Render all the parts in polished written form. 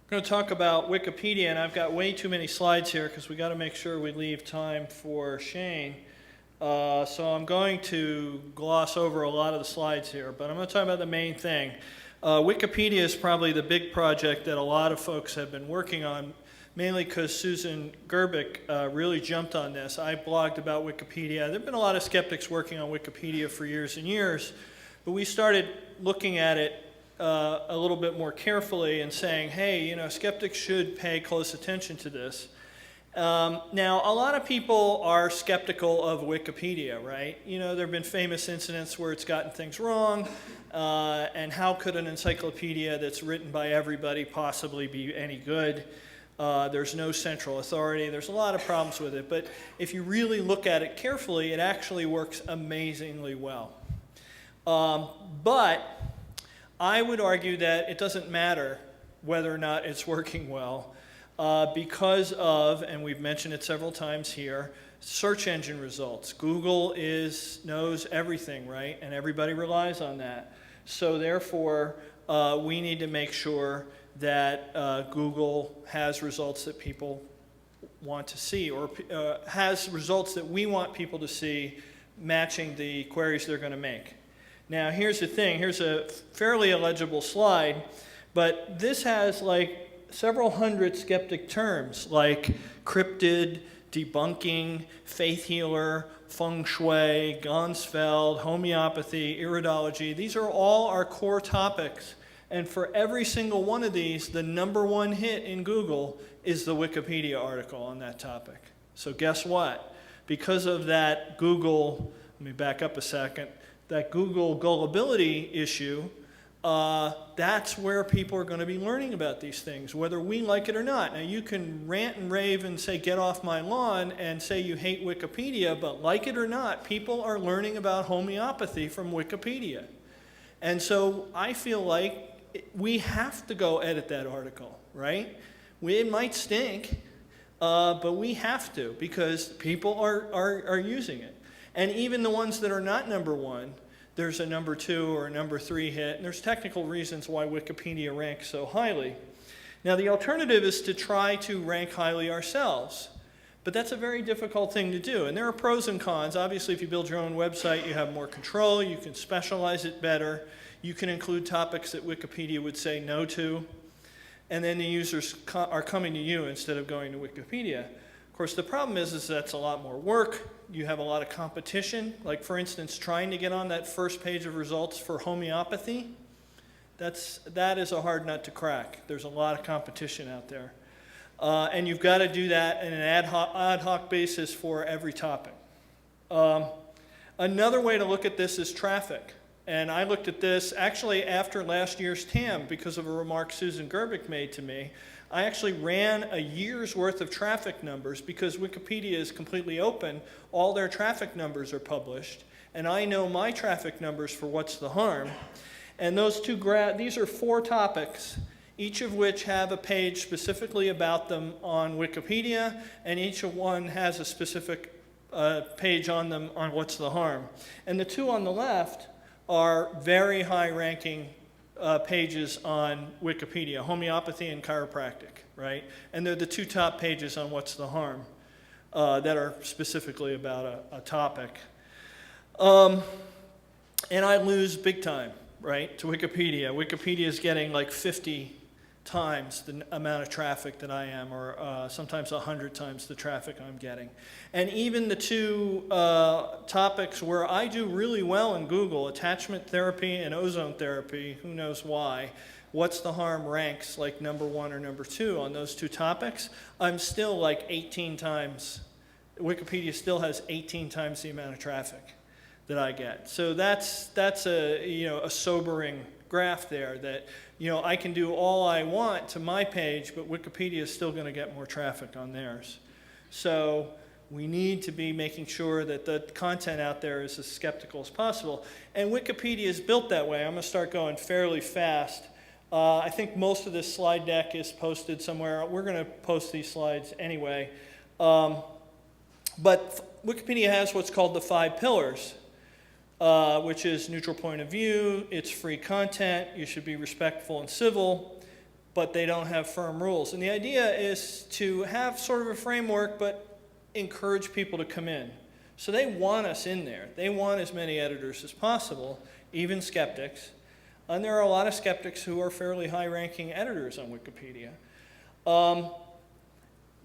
I'm going to talk about Wikipedia, and I've got way too many slides here because we got to make sure we leave time for Shane. So I'm going to gloss over a lot of the slides here, but I'm going to talk about the main thing. Wikipedia is probably the big project that a lot of folks have been working on, mainly because Susan Gerbic really jumped on this. I blogged about Wikipedia. There have been a lot of skeptics working on Wikipedia for years and years, but we started looking at it a little bit more carefully and saying, hey, you know, skeptics should pay close attention to this. Now, a lot of people are skeptical of Wikipedia, right? You know, there have been famous incidents where it's gotten things wrong, and how could an encyclopedia that's written by everybody possibly be any good? There's no central authority. There's a lot of problems with it, but if you really look at it carefully, it actually works amazingly well. But I would argue that it doesn't matter whether or not it's working well because of, and we've mentioned it several times here, search engine results. Google knows everything, right? And everybody relies on that. So therefore, we need to make sure that Google has results that people want to see, or has results that we want people to see matching the queries they're going to make. Now, here's the thing. Here's a fairly illegible slide, but this has like several hundred skeptic terms like cryptid, debunking, faith healer, feng shui, Gansfeld, homeopathy, iridology. These are all our core topics. And for every single one of these, the #1 hit in Google is the Wikipedia article on that topic. So guess what? Because of that Google, let me back up a second, that Google gullibility issue, that's where people are going to be learning about these things, whether we like it or not. Now, you can rant and rave and say, get off my lawn, and say you hate Wikipedia, but like it or not, people are learning about homeopathy from Wikipedia. And so I feel like we have to go edit that article, right? It might stink, but we have to, because people are using it. And even the ones that are not #1, there's a #2 or a #3 hit, and there's technical reasons why Wikipedia ranks so highly. Now, the alternative is to try to rank highly ourselves, but that's a very difficult thing to do, and there are pros and cons. Obviously, if you build your own website, you have more control, you can specialize it better, you can include topics that Wikipedia would say no to, and then the users are coming to you instead of going to Wikipedia. Of course, the problem is that's a lot more work. You have a lot of competition. Like, for instance, trying to get on that first page of results for homeopathy, that is a hard nut to crack. There's a lot of competition out there. And you've got to do that in an ad hoc basis for every topic. Another way to look at this is traffic. And I looked at this actually after last year's TAM because of a remark Susan Gerbic made to me. I actually ran a year's worth of traffic numbers because Wikipedia is completely open. All their traffic numbers are published. And I know my traffic numbers for What's the Harm. And those these are 4 topics, each of which have a page specifically about them on Wikipedia, and each one has a specific page on them on What's the Harm. And the 2 on the left are very high-ranking pages on Wikipedia, homeopathy and chiropractic, right? And they're the 2 top pages on What's the Harm that are specifically about a topic. And I lose big time, right, to Wikipedia. Wikipedia is getting like 50 times the amount of traffic that I am, or sometimes 100 times the traffic I'm getting. And even the 2 topics where I do really well in Google, attachment therapy and ozone therapy, who knows why, What's the Harm ranks like #1 or #2 on those 2 topics, I'm still like 18 times, Wikipedia still has 18 times the amount of traffic that I get. So that's a sobering graph there, that I can do all I want to my page, but Wikipedia is still going to get more traffic on theirs. So we need to be making sure that the content out there is as skeptical as possible. And Wikipedia is built that way. I'm going to start going fairly fast. I think most of this slide deck is posted somewhere. We're going to post these slides anyway. But Wikipedia has what's called the 5 pillars. Which is neutral point of view, it's free content, you should be respectful and civil, but they don't have firm rules. And the idea is to have sort of a framework, but encourage people to come in. So they want us in there. They want as many editors as possible, even skeptics. And there are a lot of skeptics who are fairly high-ranking editors on Wikipedia.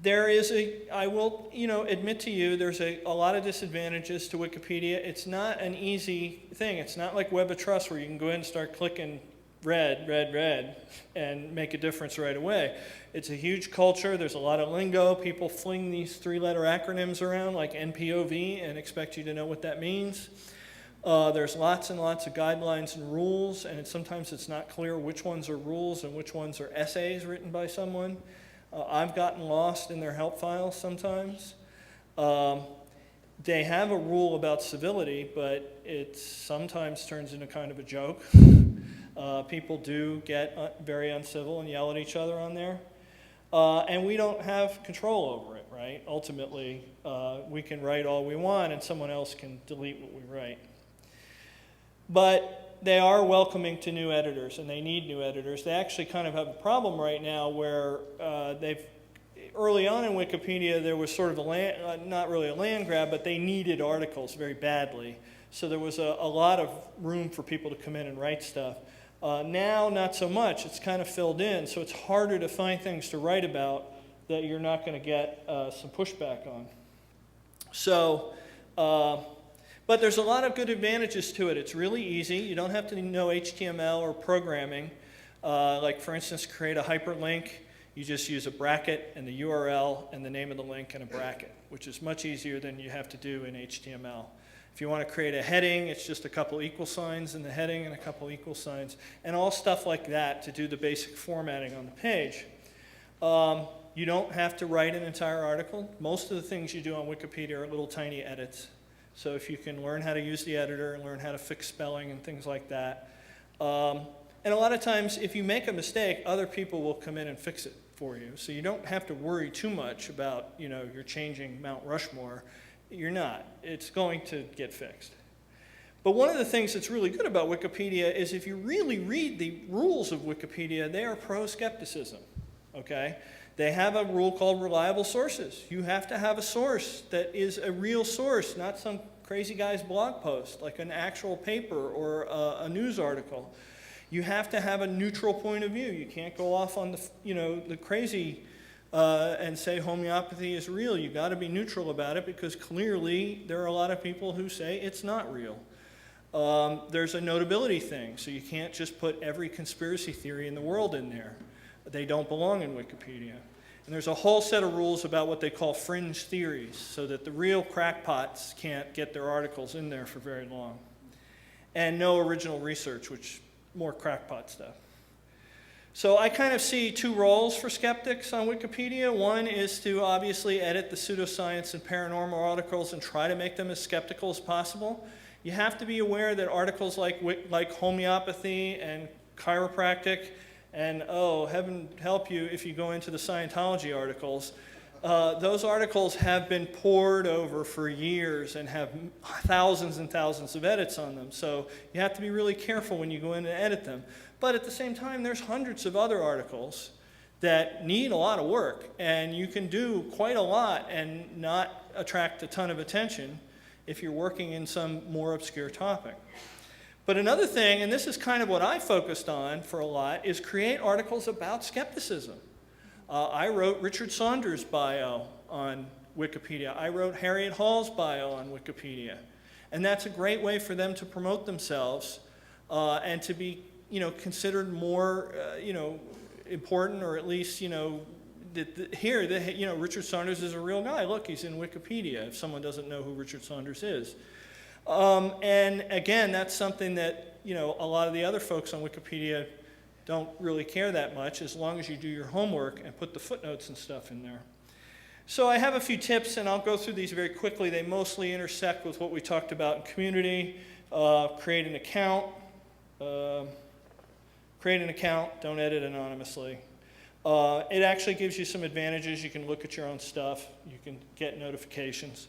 There is I will admit to you, there's a lot of disadvantages to Wikipedia. It's not an easy thing. It's not like Web of Trust where you can go in and start clicking red, and make a difference right away. It's a huge culture. There's a lot of lingo. People fling these three-letter acronyms around like NPOV and expect you to know what that means. There's lots and lots of guidelines and rules, and sometimes it's not clear which ones are rules and which ones are essays written by someone. I've gotten lost in their help files sometimes. They have a rule about civility, but it sometimes turns into kind of a joke. People do get very uncivil and yell at each other on there. And we don't have control over it, right? Ultimately, we can write all we want and someone else can delete what we write. But they are welcoming to new editors, and they need new editors. They actually kind of have a problem right now where early on in Wikipedia, there was sort of not really a land grab, but they needed articles very badly. So there was a lot of room for people to come in and write stuff. Now, not so much. It's kind of filled in, so it's harder to find things to write about that you're not going to get some pushback on. So, but there's a lot of good advantages to it. It's really easy. You don't have to know HTML or programming. Like, for instance, create a hyperlink. You just use a bracket and the URL and the name of the link and a bracket, which is much easier than you have to do in HTML. If you want to create a heading, it's just a couple equal signs in the heading and a couple equal signs, and all stuff like that to do the basic formatting on the page. You don't have to write an entire article. Most of the things you do on Wikipedia are little tiny edits. So if you can learn how to use the editor and learn how to fix spelling and things like that. And a lot of times, if you make a mistake, other people will come in and fix it for you. So you don't have to worry too much about, you're changing Mount Rushmore. You're not. It's going to get fixed. But one of the things that's really good about Wikipedia is if you really read the rules of Wikipedia, they are pro-skepticism, okay? They have a rule called reliable sources. You have to have a source that is a real source, not some crazy guy's blog post, like an actual paper or a news article. You have to have a neutral point of view. You can't go off on the crazy and say homeopathy is real. You've got to be neutral about it because clearly there are a lot of people who say it's not real. There's a notability thing, so you can't just put every conspiracy theory in the world in there. They don't belong in Wikipedia. And there's a whole set of rules about what they call fringe theories, so that the real crackpots can't get their articles in there for very long. And no original research, which more crackpot stuff. So I kind of see two roles for skeptics on Wikipedia. One is to obviously edit the pseudoscience and paranormal articles and try to make them as skeptical as possible. You have to be aware that articles like homeopathy and chiropractic and, oh, heaven help you if you go into the Scientology articles, those articles have been pored over for years and have thousands and thousands of edits on them. So you have to be really careful when you go in and edit them. But at the same time, there's hundreds of other articles that need a lot of work, and you can do quite a lot and not attract a ton of attention if you're working in some more obscure topic. But another thing, and this is kind of what I focused on for a lot, is create articles about skepticism. I wrote Richard Saunders' bio on Wikipedia. I wrote Harriet Hall's bio on Wikipedia. And that's a great way for them to promote themselves and to be considered more, important, or at least, Richard Saunders is a real guy. Look, he's in Wikipedia, if someone doesn't know who Richard Saunders is. And again, that's something that, a lot of the other folks on Wikipedia don't really care that much, as long as you do your homework and put the footnotes and stuff in there. So I have a few tips, and I'll go through these very quickly. They mostly intersect with what we talked about in community. Create an account. Don't edit anonymously. It actually gives you some advantages. You can look at your own stuff. You can get notifications.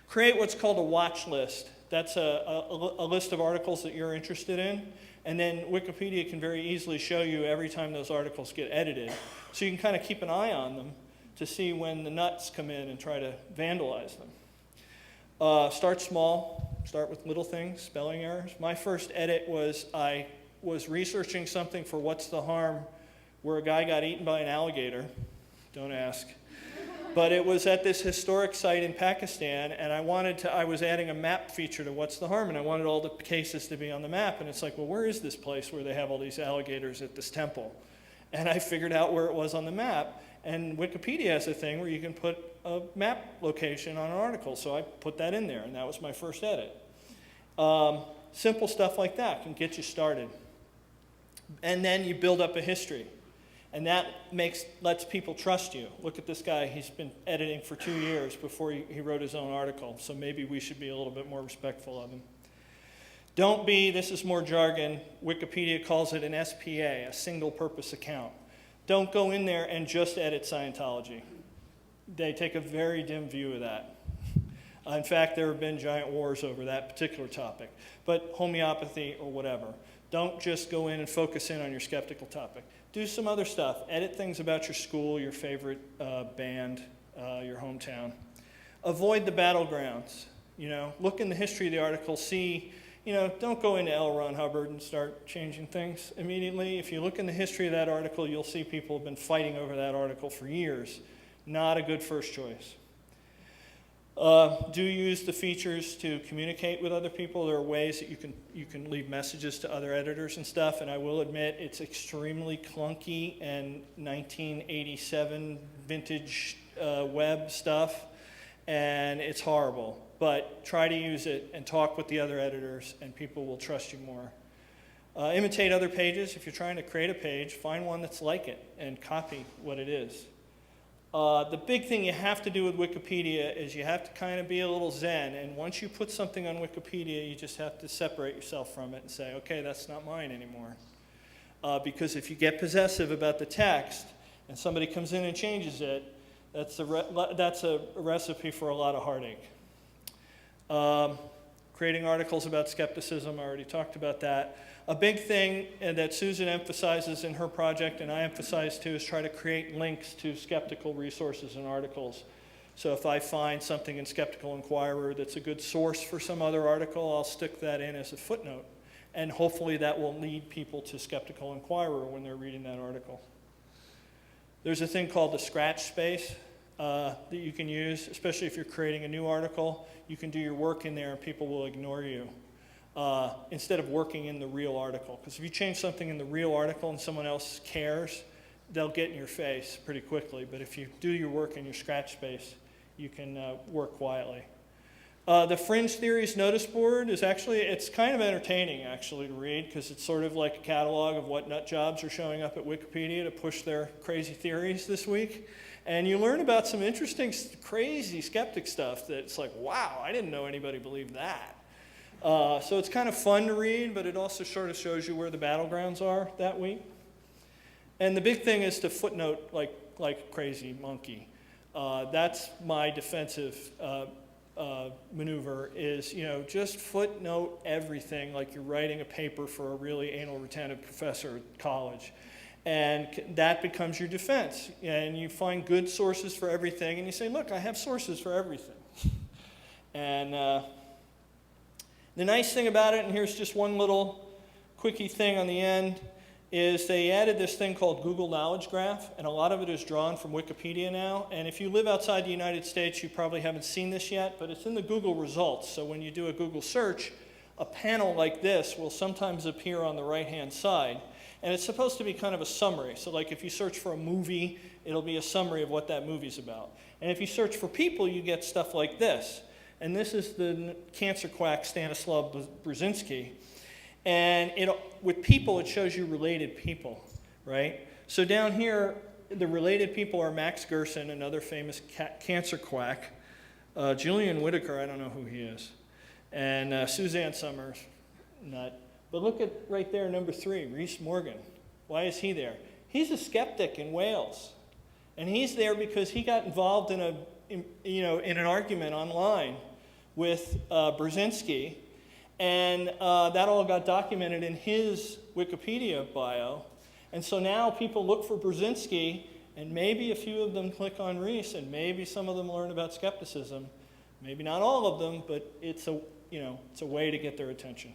Create what's called a watch list. That's a list of articles that you're interested in, And then Wikipedia can very easily show you every time those articles get edited. So you can kind of keep an eye on them to see when the nuts come in and try to vandalize them. Start small. Start with little things, spelling errors. My first edit was I was researching something for What's the Harm, where a guy got eaten by an alligator. Don't ask. But it was at this historic site in Pakistan, and I was adding a map feature to What's the Harm, and I wanted all the cases to be on the map. And it's like, well, where is this place where they have all these alligators at this temple? And I figured out where it was on the map. And Wikipedia has a thing where you can put a map location on an article. So I put that in there, and that was my first edit. Simple stuff like that can get you started. And then you build up a history. And that lets people trust you. Look at this guy. He's been editing for 2 years before he wrote his own article. So maybe we should be a little bit more respectful of him. Don't be, this is more jargon, Wikipedia calls it an SPA, a single purpose account. Don't go in there and just edit Scientology. They take a very dim view of that. In fact, there have been giant wars over that particular topic. But homeopathy or whatever. Don't just go in and focus in on your skeptical topic. Do some other stuff. Edit things about your school, your favorite band, your hometown. Avoid the battlegrounds. Look in the history of the article, see, don't go into L. Ron Hubbard and start changing things immediately. If you look in the history of that article, you'll see people have been fighting over that article for years. Not a good first choice. Do use the features to communicate with other people. There are ways that you can leave messages to other editors and stuff, and I will admit it's extremely clunky and 1987 vintage web stuff, and it's horrible. But try to use it and talk with the other editors, and people will trust you more. Imitate other pages. If you're trying to create a page, find one that's like it and copy what it is. The big thing you have to do with Wikipedia is you have to kind of be a little zen, and once you put something on Wikipedia, you just have to separate yourself from it and say, okay, that's not mine anymore. Because if you get possessive about the text and somebody comes in and changes it, that's a recipe for a lot of heartache. Creating articles about skepticism, I already talked about that. A big thing that Susan emphasizes in her project, and I emphasize too, is try to create links to skeptical resources and articles. So if I find something in Skeptical Inquirer that's a good source for some other article, I'll stick that in as a footnote. And hopefully that will lead people to Skeptical Inquirer when they're reading that article. There's a thing called the scratch space that you can use, especially if you're creating a new article. You can do your work in there and people will ignore you. Instead of working in the real article. Because if you change something in the real article and someone else cares, they'll get in your face pretty quickly. But if you do your work in your scratch space, you can work quietly. The Fringe Theories notice board is it's kind of entertaining actually to read, because it's sort of like a catalog of what nut jobs are showing up at Wikipedia to push their crazy theories this week. And you learn about some interesting, crazy skeptic stuff that's like, wow, I didn't know anybody believed that. So it's kind of fun to read, but it also sort of shows you where the battlegrounds are that week. And the big thing is to footnote like crazy monkey. That's my defensive maneuver is, just footnote everything like you're writing a paper for a really anal retentive professor at college. And that becomes your defense. And you find good sources for everything, and you say, look, I have sources for everything. And the nice thing about it, and here's just one little quickie thing on the end, is they added this thing called Google Knowledge Graph, and a lot of it is drawn from Wikipedia now. And if you live outside the United States, you probably haven't seen this yet, but it's in the Google results. So when you do a Google search, a panel like this will sometimes appear on the right-hand side. And it's supposed to be kind of a summary. So like if you search for a movie, it'll be a summary of what that movie's about. And if you search for people, you get stuff like this. And this is the cancer quack Stanislav Brzezinski. And with people, it shows you related people, right? So down here, the related people are Max Gerson, another famous cancer quack. Julian Whitaker, I don't know who he is. And Suzanne Summers, nut. But look at right there, number 3, Rhys Morgan. Why is he there? He's a skeptic in Wales. And he's there because he got involved in an argument online with Brzezinski. And that all got documented in his Wikipedia bio. And so now people look for Brzezinski, and maybe a few of them click on Rees, and maybe some of them learn about skepticism. Maybe not all of them, but it's a way to get their attention.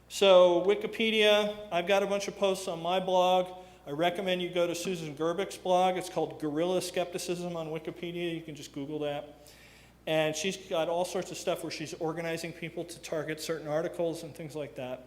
So Wikipedia, I've got a bunch of posts on my blog. I recommend you go to Susan Gerbich's blog. It's called Guerrilla Skepticism on Wikipedia. You can just Google that. And she's got all sorts of stuff where she's organizing people to target certain articles and things like that.